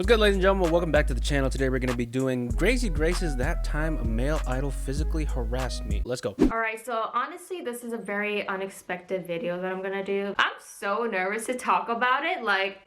What's good, ladies and gentlemen? Welcome back to the channel. Today we're going to be doing Grazy Grace's That Time a Male Idol Physically Harassed Me. Let's go. Alright, so honestly, this is a very unexpected video that I'm gonna do. I'm so nervous to talk about it. Like,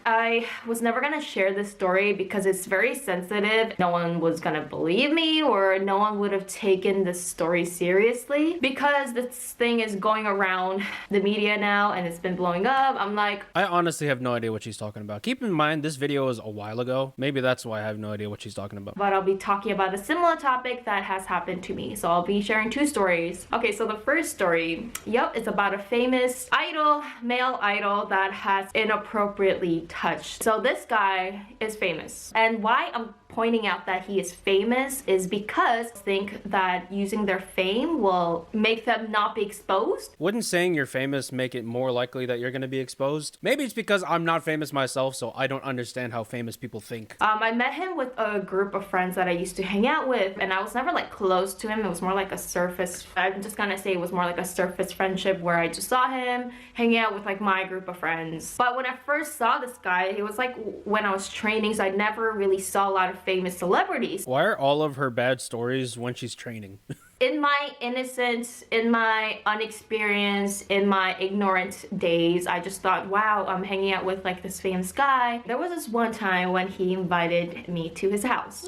I was never gonna share this story because it's very sensitive. No one was gonna believe me, or no one would have taken this story seriously because this thing is going around the media now and it's been blowing up. I'm like, I honestly have no idea what she's talking about. Keep in mind, this video is a while ago. Maybe that's why I have no idea what she's talking about. but I'll be talking about a similar topic that has happened to me. So I'll be sharing two stories. Okay, so the first story, it's about a famous idol, male idol, that has inappropriately touched. So this guy is famous. And why I'm pointing out that he is famous is because I think that using their fame will make them not be exposed. Wouldn't saying you're famous make it more likely that you're going to be exposed? Maybe it's because I'm not famous myself, so I don't understand how famous people think. I met him with a group of friends that I used to hang out with, and I was never like close to him. It was more like a surface, I'm just gonna say it was more like a surface friendship where I just saw him hanging out with like my group of friends. But when I first saw this guy, it was like when I was training, so I never really saw a lot of famous celebrities. Why are all of her bad stories when she's training? In my innocence, in my unexperienced, in my ignorant days, I just thought, wow, I'm hanging out with like this famous guy. There was this one time when he invited me to his house.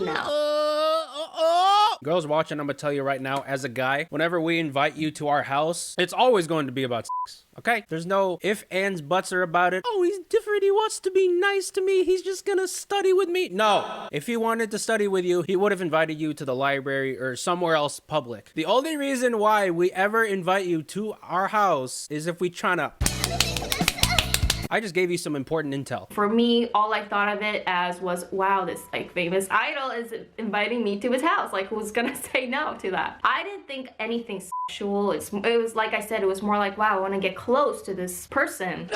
Girls watching, I'm gonna tell you right now, as a guy, whenever we invite you to our house, it's always going to be about sex, okay? There's no ifs, ands, buts are about it. Oh, he's different, he wants to be nice to me, he's just gonna study with me. No, if he wanted to study with you, he would have invited you to the library or somewhere else public. The only reason why we ever invite you to our house is if we tryna... I just gave you some important intel. For me, all I thought of it as was, wow, this like famous idol is inviting me to his house. Like, who's gonna say no to that? I didn't think anything sexual. It was like I said, it was more like, wow, I want to get close to this person.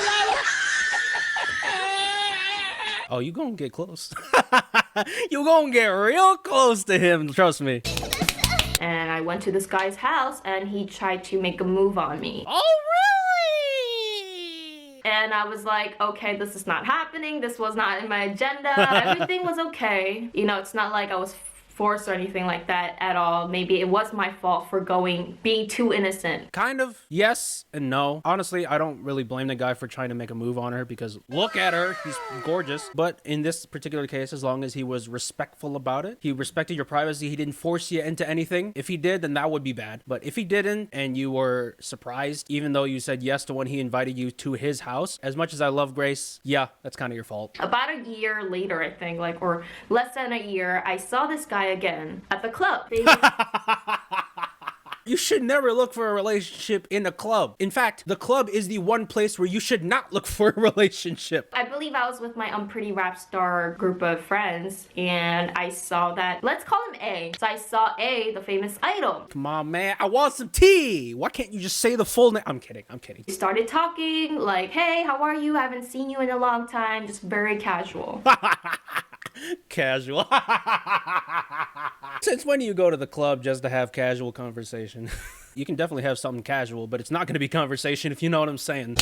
Oh, you gonna get close. You gonna get real close to him, trust me. And I went to this guy's house and he tried to make a move on me. Oh, And I was like, okay, this is not happening. This was not in my agenda. Everything was okay. You know, it's not like I was forced or anything like that at all. Maybe it was my fault for being too innocent. kind of yes and no. Honestly, I don't really blame the guy for trying to make a move on her because look at her, she's gorgeous. But in this particular case, as long as he was respectful about it, he respected your privacy, he didn't force you into anything. If he did, then that would be bad. But if he didn't and you were surprised, even though you said yes to when he invited you to his house, as much as I love Grace, yeah, that's kind of your fault. About a year later, I think, like, or less than a year, I saw this guy again at the club. You should never look for a relationship in a club. In fact, the club is the one place where you should not look for a relationship. I believe I was with my Pretty Rap Star group of friends, and I saw that, let's call him A. So I saw A, the famous idol. Come on, man, I want some tea. Why can't you just say the full name? I'm kidding. We started talking, like, hey, how are you? I haven't seen you in a long time. Just very casual. Casual. Since when do you go to the club just to have casual conversation? You can definitely have something casual, but it's not going to be conversation, if you know what I'm saying.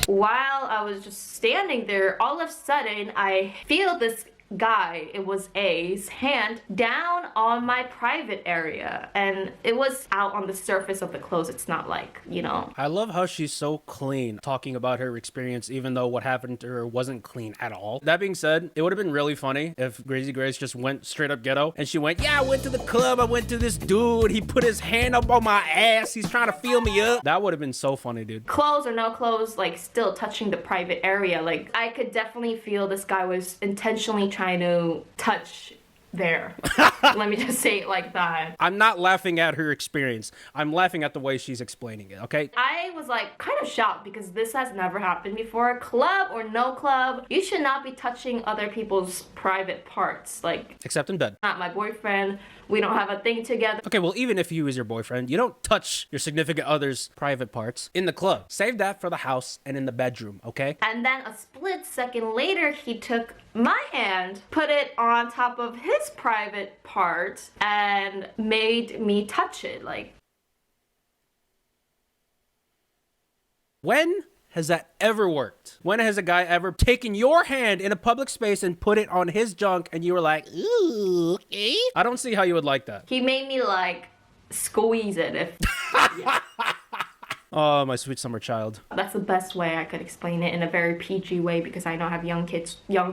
While I was just standing there, all of a sudden, I feel this guy, it was A's, hand down on my private area, and it was out on the surface of the clothes. It's not like, you know. I love how she's so clean talking about her experience, even though what happened to her wasn't clean at all. That being said, it would have been really funny if Grazy Grace just went straight up ghetto and she went, yeah, I went to the club, I went to this dude, he put his hand up on my ass, he's trying to feel me up. That would have been so funny, dude. Clothes or no clothes, like still touching the private area. Like, I could definitely feel this guy was intentionally trying to touch there. Let me just say it like that. I'm not laughing at her experience. I'm laughing at the way she's explaining it, okay? I was like kind of shocked because this has never happened before. Club or no club, you should not be touching other people's private parts. Like, except in bed. Not my boyfriend. We don't have a thing together. Okay, well, even if he was your boyfriend, you don't touch your significant other's private parts in the club. Save that for the house and in the bedroom, okay? And then a split second later, he took my hand, put it on top of his private part, and made me touch it. Like, when has that ever worked? When has a guy ever taken your hand in a public space and put it on his junk and you were like, ooh, okay? I don't see how you would like that. He made me like squeeze it if yeah. Oh, my sweet summer child. That's the best way I could explain it, in a very PG way, because I know I have young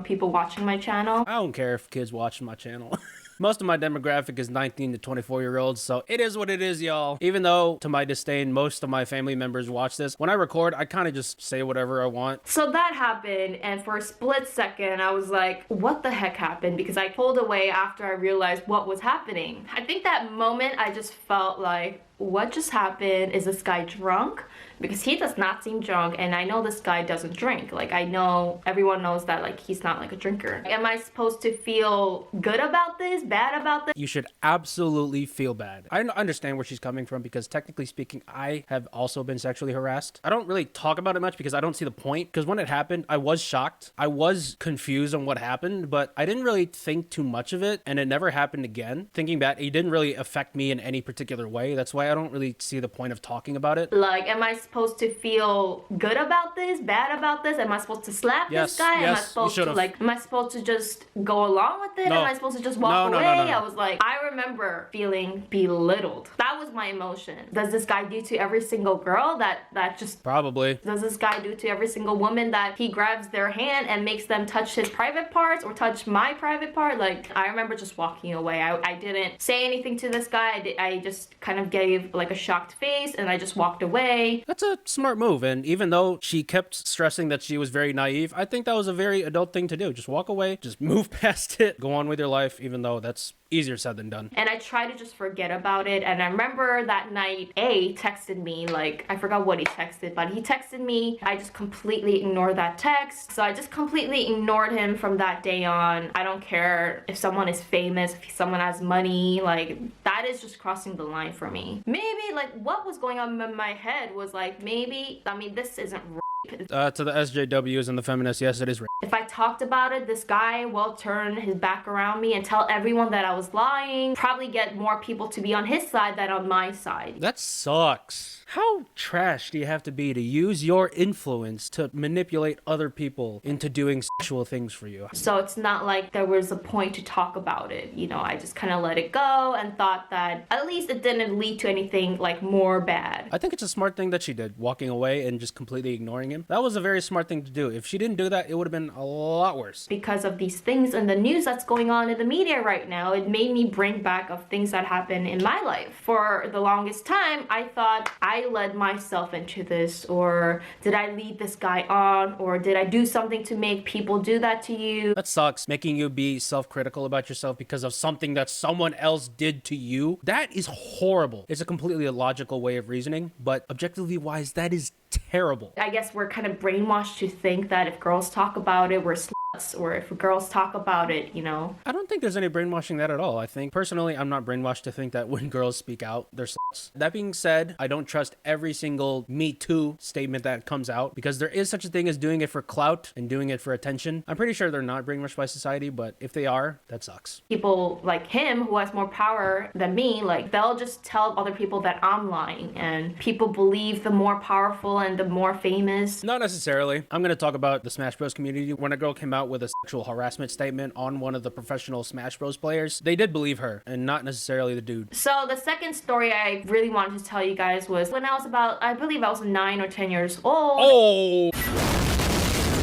people watching my channel. I don't care if kids watching my channel. Most of my demographic is 19 to 24 year olds, so it is what it is, y'all. Even though, to my disdain, most of my family members watch this, when I record, I kind of just say whatever I want. So that happened, and for a split second, I was like, what the heck happened? Because I pulled away after I realized what was happening. I think that moment, I just felt like, what just happened? Is this guy drunk? Because he does not seem drunk, and I know this guy doesn't drink. Like, I know, everyone knows that, like, he's not like a drinker. Am I supposed to feel good about this, bad about this? You should absolutely feel bad. I understand where she's coming from, because technically speaking, I have also been sexually harassed. I don't really talk about it much because I don't see the point. Because when it happened, I was shocked. I was confused on what happened, but I didn't really think too much of it, and it never happened again. Thinking back, it didn't really affect me in any particular way. That's why I don't really see the point of talking about it. Like, am I supposed to feel good about this, bad about this? Am I supposed to slap this guy? Am I supposed to, like, am I supposed to just go along with it? No. Am I supposed to just walk away? I was like, I remember feeling belittled. That was my emotion. Does this guy do to every single girl that just... Probably. Does this guy do to every single woman that he grabs their hand and makes them touch his private parts or touch my private part? Like, I remember just walking away. I didn't say anything to this guy. I just kind of gave like a shocked face and I just walked away. That's a smart move, and even though she kept stressing that she was very naive, I think that was a very adult thing to do. Just walk away, just move past it, go on with your life, even though that's easier said than done. And I tried to just forget about it, and I remember that night, A texted me, like, I forgot what he texted, but he texted me. I just completely ignored that text, so I just completely ignored him from that day on. I don't care if someone is famous, if someone has money, like, that is just crossing the line for me. Maybe, like, what was going on in my head was like, maybe, I mean, this isn't rape. To the SJWs and the feminists, yes, it is rape. If I talked about it, this guy will turn his back around me and tell everyone that I was lying, probably get more people to be on his side than on my side. That sucks. How trash do you have to be to use your influence to manipulate other people into doing sexual things for you? So it's not like there was a point to talk about it. You know, I just kind of let it go and thought that at least it didn't lead to anything like more bad. I think it's a smart thing that she did, walking away and just completely ignoring him. That was a very smart thing to do. If she didn't do that, it would have been a lot worse. Because of these things and the news that's going on in the media right now, it made me bring back of things that happened in my life. For the longest time, I thought I led myself into this, or did I lead this guy on, or did I do something to make people do that to you? That sucks, making you be self-critical about yourself because of something that someone else did to you. That is horrible. It's a completely illogical way of reasoning, but objectively wise, that is terrible. I guess we're kind of brainwashed to think that if girls talk about it, we're sluts, or if girls talk about it, you know. I don't think there's any brainwashing that at all. I think, personally, I'm not brainwashed to think that when girls speak out, they're sluts. That being said, I don't trust every single Me Too statement that comes out, because there is such a thing as doing it for clout and doing it for attention. I'm pretty sure they're not brainwashed by society, but if they are, that sucks. People like him who has more power than me, like, they'll just tell other people that I'm lying, and people believe the more powerful and the more famous. Not necessarily. I'm going to talk about the Smash Bros community. When a girl came out with a sexual harassment statement on one of the professional Smash Bros players, they did believe her and not necessarily the dude. So the second story I really wanted to tell you guys was when I was about, I believe I was 9 or 10 years old. Oh!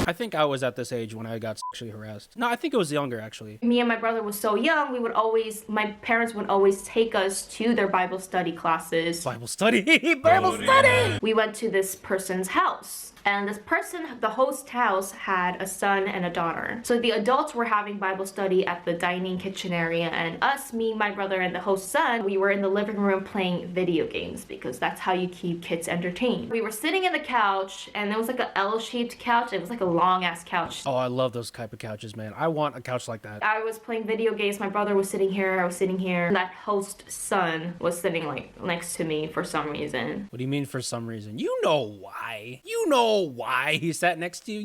I think I was at this age when I got sexually harassed. No, I think it was younger, actually. Me and my brother was so young, my parents would always take us to their Bible study classes. Bible study! Bible study! We went to this person's house. And this person, the host house, had a son and a daughter. So the adults were having Bible study at the dining kitchen area, and us, me, my brother, and the host's son, we were in the living room playing video games, because that's how you keep kids entertained. We were sitting in the couch, and it was like a L-shaped couch. It was like a long-ass couch. Oh, I love those type of couches, man. I want a couch like that. I was playing video games. My brother was sitting here. I was sitting here. And that host's son was sitting like next to me for some reason. What do you mean for some reason? You know why. You know why he sat next to you.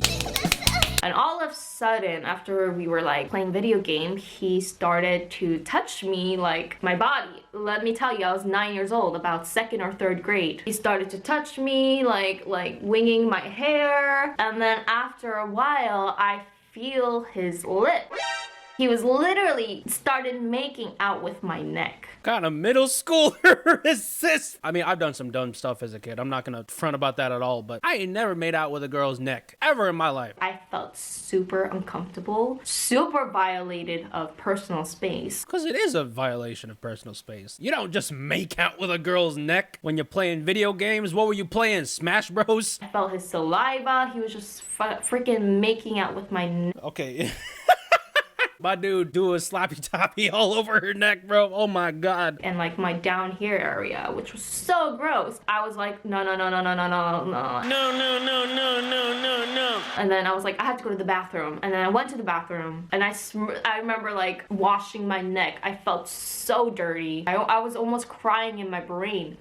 I And all of a sudden, after we were like playing video game, he started to touch me, like my body. Let me tell you, I was 9 years old, about 2nd or 3rd grade. He started to touch me, like winging my hair. And then after a while, I feel his lip. He was literally started making out with my neck. Kind of middle schooler is this? I mean, I've done some dumb stuff as a kid. I'm not gonna front about that at all, but I ain't never made out with a girl's neck ever in my life. I felt super uncomfortable, super violated of personal space. Because it is a violation of personal space. You don't just make out with a girl's neck when you're playing video games. What were you playing, Smash Bros? I felt his saliva. He was just freaking making out with my neck. Okay. My dude do a sloppy toppy all over her neck, bro. Oh my god. And like my down here area, which was so gross. I was like, no. No. And then I was like, I had to go to the bathroom. And then I went to the bathroom. And I remember like washing my neck. I felt so dirty. I was almost crying in my brain.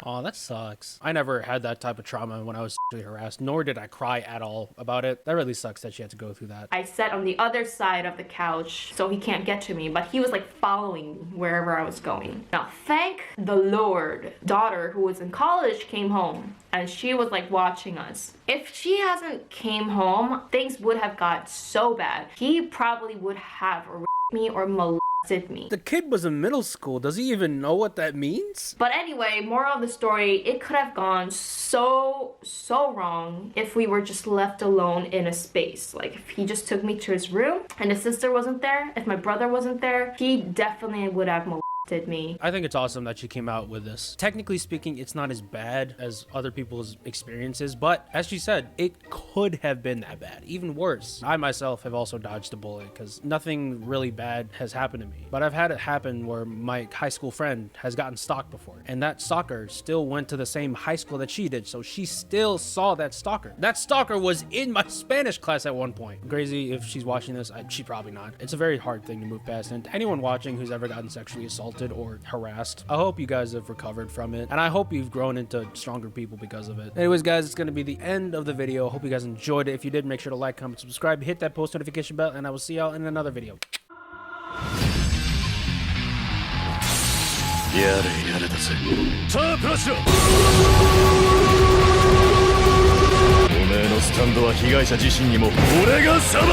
Oh, that sucks. I never had that type of trauma when I was sexually harassed, nor did I cry at all about it. That really sucks that she had to go through that. I sat on the other side of the couch so he can't get to me, but he was like following me wherever I was going. Now, thank the Lord, daughter who was in college came home and she was like watching us. If she hasn't came home, things would have got so bad. He probably would have raped me or molested me. The kid was in middle school. Does he even know what that means? But anyway, moral of the story, it could have gone so wrong if we were just left alone in a space. Like if he just took me to his room and his sister wasn't there, if my brother wasn't there, he definitely would have molested me. I think it's awesome that she came out with this. Technically speaking, it's not as bad as other people's experiences, but as she said, it could have been that bad, even worse. I myself have also dodged a bullet because nothing really bad has happened to me, but I've had it happen where my high school friend has gotten stalked before, and that stalker still went to the same high school that she did, so she still saw that stalker. That stalker was in my Spanish class at one point. Grazy, if she's watching this, she probably not. It's a very hard thing to move past, and to anyone watching who's ever gotten sexually assaulted or harassed, I hope you guys have recovered from it, and I hope you've grown into stronger people because of it. Anyways, guys, it's going to be the end of the video. Hope you guys enjoyed it. If you did, make sure to like, comment, subscribe, hit that post notification bell, and I will see y'all in another video. やれだぜ。さあプラッシュだ。おめえのスタンドは被害者自身にも俺が裁く。